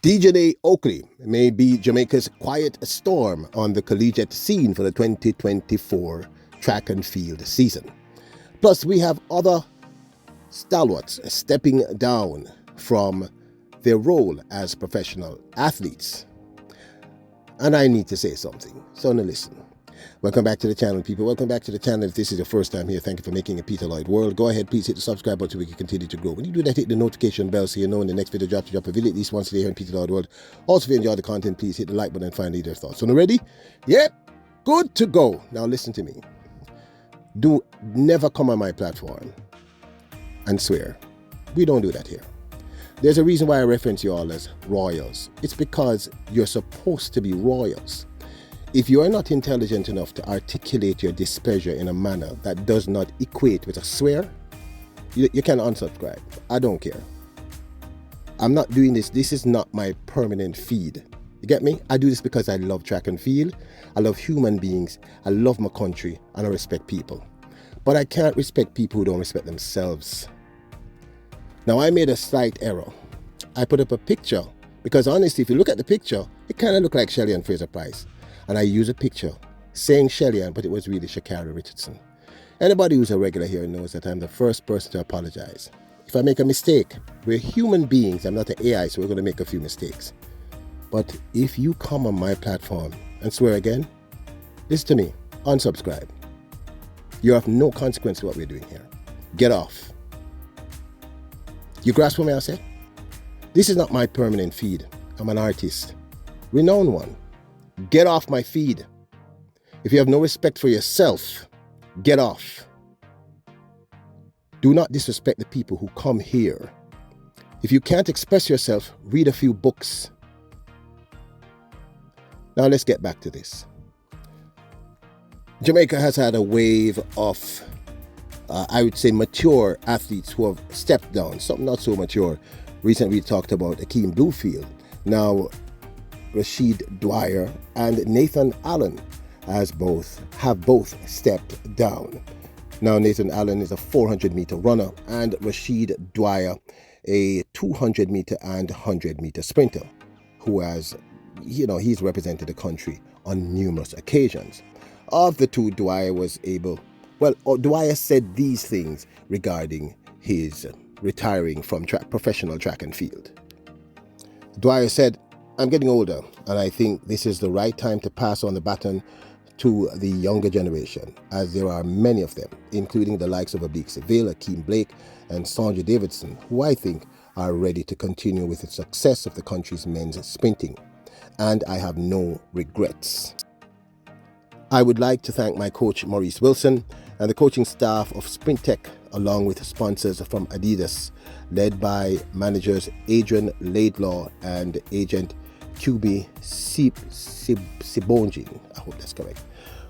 Dejanae Oakley may be Jamaica's quiet storm on the collegiate scene for the 2024 track and field season. Plus, we have other stalwarts stepping down from their role as professional athletes. And I need to say something, so now listen. Welcome back to the channel, people. Welcome back to the channel. If this is your first time here, thank you for making a Peter Lloyd world. Go ahead, please hit the subscribe button so we can continue to grow. When you do that, hit the notification bell so you know when the next video drops, you drop a video at least once a day here in Peter Lloyd world. Also, if you enjoy the content, please hit the like button and finally your thoughts. So now ready? Yep, good to go. Now listen to me. Do never come on my platform and swear. We don't do that here. There's a reason why I reference you all as royals. It's because you're supposed to be royals. If you are not intelligent enough to articulate your displeasure in a manner that does not equate with a swear, you can unsubscribe. I don't care. I'm not doing this. This is not my permanent feed. You get me? I do this because I love track and field. I love human beings. I love my country and I respect people. But I can't respect people who don't respect themselves. Now, I made a slight error. I put up a picture because honestly, if you look at the picture, it kind of looked like Shelley and Fraser Price. And I use a picture saying Shelley, but it was really Sha'Carri Richardson. Anybody who's a regular here knows that I'm the first person to apologize. If I make a mistake, we're human beings. I'm not an AI, so we're going to make a few mistakes. But if you come on my platform and swear again, listen to me, unsubscribe. You have no consequence to what we're doing here. Get off. You grasp what I say? This is not my permanent feed. I'm an artist, renowned one. Get off my feed. If you have no respect for yourself, get off. Do not disrespect the people who come here. If you can't express yourself, read a few books. Now let's get back to this. Jamaica has had a wave of, I would say, mature athletes who have stepped down, some not so mature. Recently we talked about Akeem Bluefield. Now, Rashid Dwyer and Nathan Allen have both stepped down. Now, Nathan Allen is a 400-meter runner and Rashid Dwyer a 200-meter and 100-meter sprinter who has, he's represented the country on numerous occasions. Of the two, Dwyer said these things regarding his retiring from professional track and field. Dwyer said, "I'm getting older, and I think this is the right time to pass on the baton to the younger generation, as there are many of them, including the likes of Abik Seville, Akeem Blake, and Sandra Davidson, who I think are ready to continue with the success of the country's men's sprinting, and I have no regrets. I would like to thank my coach Maurice Wilson and the coaching staff of Sprint Tech, along with sponsors from Adidas, led by managers Adrian Laidlaw and agent QB Sibonjin, I hope that's correct,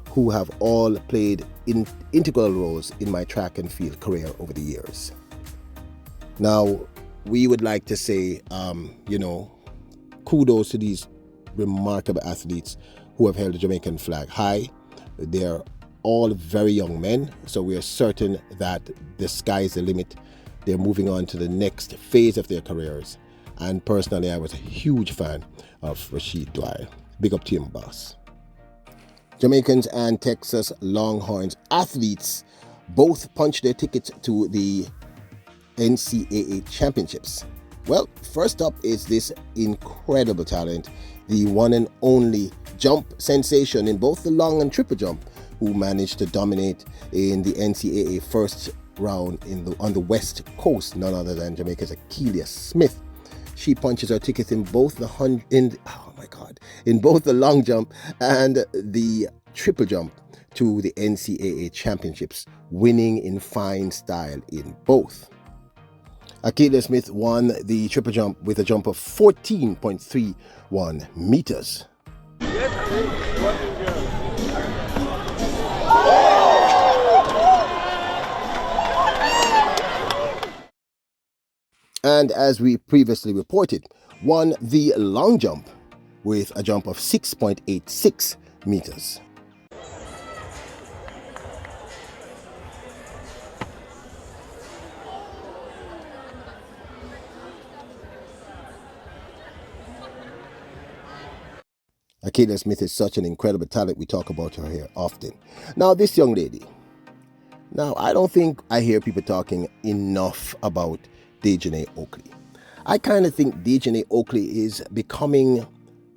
who have all played integral roles in my track and field career over the years." Now, we would like to say, kudos to these remarkable athletes who have held the Jamaican flag high. They're all very young men, so we are certain that the sky is the limit. They're moving on to the next phase of their careers. And personally, I was a huge fan of Rashid Dwyer. Big up to him, boss. Jamaicans and Texas Longhorns athletes both punched their tickets to the NCAA championships. Well, first up is this incredible talent, the one and only jump sensation in both the long and triple jump, who managed to dominate in the NCAA first round on the West Coast, none other than Jamaica's Ackelia Smith. She punches her ticket in both the long jump and the triple jump to the NCAA championships, winning in fine style in both. Ackelia Smith won the triple jump with a jump of 14.31 meters. And as we previously reported, won the long jump with a jump of 6.86 meters. Ackelia Smith is such an incredible talent. We talk about her here often. Now, this young lady. Now, I don't think I hear people talking enough about Dejanae Oakley. I kind of think Dejanae Oakley is becoming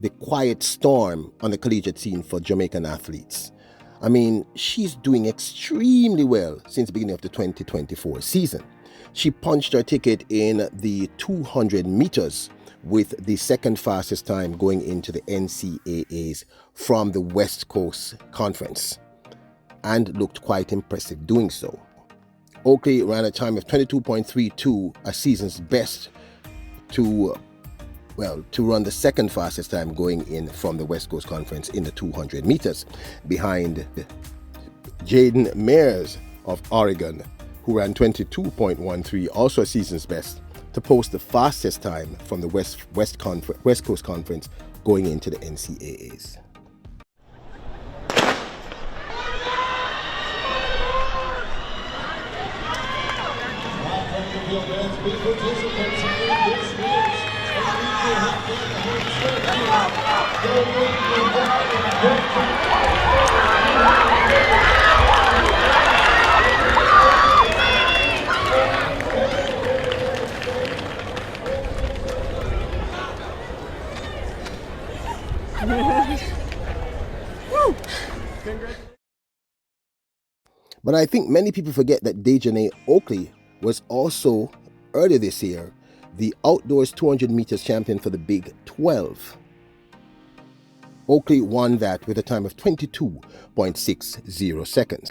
the quiet storm on the collegiate scene for Jamaican athletes. I mean, she's doing extremely well since the beginning of the 2024 season. She punched her ticket in the 200 meters with the second fastest time going into the NCAAs from the West Coast Conference, and looked quite impressive doing so. Oakley ran a time of 22.32, a season's best to run the second fastest time going in from the West Coast Conference in the 200 meters, behind Jaden Mears of Oregon, who ran 22.13, also a season's best, to post the fastest time from the West Coast Conference going into the NCAAs. But I think many people forget that Dejanae Oakley was also, earlier this year, the outdoors 200 meters champion for the Big 12. Oakley won that with a time of 22.60 seconds.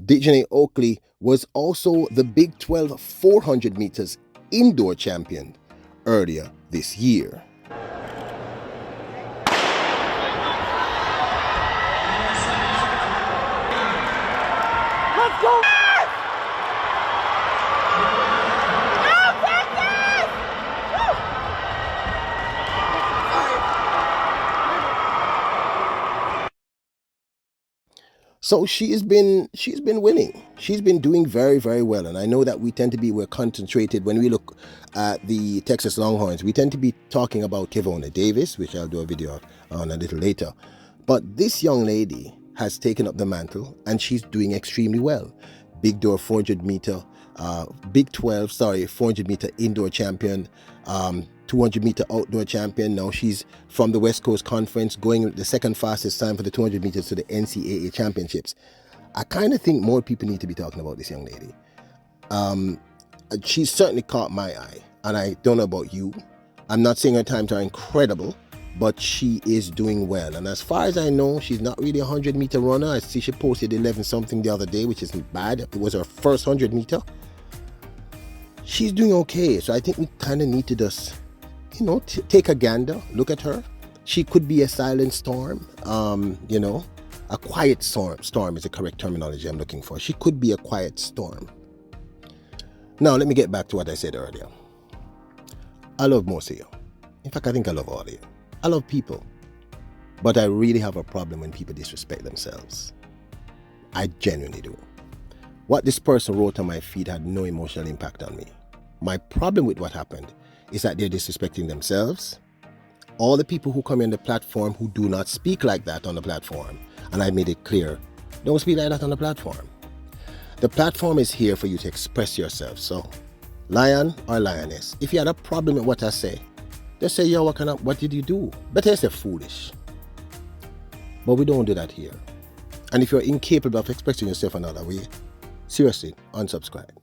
Dejanae Oakley was also the Big 12 400 meters indoor champion earlier this year. Let's go! So she's been winning. She's been doing very, very well. And I know that we're concentrated when we look at the Texas Longhorns. We tend to be talking about Kevona Davis, which I'll do a video on a little later. But this young lady has taken up the mantle and she's doing extremely well. Big 400 meter 400 meter indoor champion, 200 meter outdoor champion. Now she's from the West Coast Conference, going the second fastest time for the 200 meters to the NCAA championships. I kind of think more people need to be talking about this young lady. She's certainly caught my eye, and I don't know about you. I'm not saying her times are incredible, but she is doing well. And as far as I know, she's not really a 100-meter runner. I see she posted 11 something the other day, which isn't bad. It was her first 100 meter. She's doing okay. So I think we kind of need to just, take a gander, look at her. She could be a silent storm, a quiet storm. Storm is the correct terminology I'm looking for. She could be a quiet storm. Now, let me get back to what I said earlier. I love most of you. In fact, I think I love all of you. I love people. But I really have a problem when people disrespect themselves. I genuinely do. What this person wrote on my feed had no emotional impact on me. My problem with what happened is that they're disrespecting themselves. All the people who come on the platform who do not speak like that on the platform, and I made it clear, don't speak like that on the platform. The platform is here for you to express yourself. So, lion or lioness, if you had a problem with what I say, just say, yo, what did you do? Better say foolish. But we don't do that here. And if you're incapable of expressing yourself another way, seriously, unsubscribe.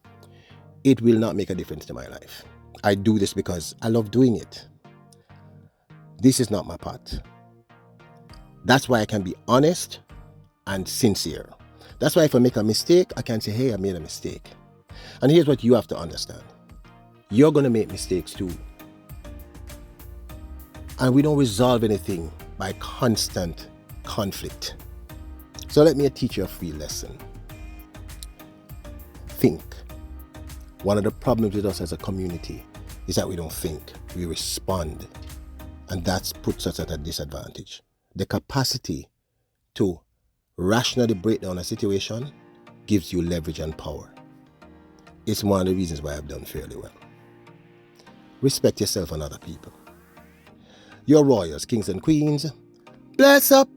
It will not make a difference to my life. I do this because I love doing it. This is not my part. That's why I can be honest and sincere. That's why if I make a mistake, I can say, hey, I made a mistake. And here's what you have to understand. You're going to make mistakes too. And we don't resolve anything by constant conflict. So let me teach you a free lesson. Think. One of the problems with us as a community is that we don't think, we respond. And that puts us at a disadvantage. The capacity to rationally break down a situation gives you leverage and power. It's one of the reasons why I've done fairly well. Respect yourself and other people. Your royals, kings and queens, bless up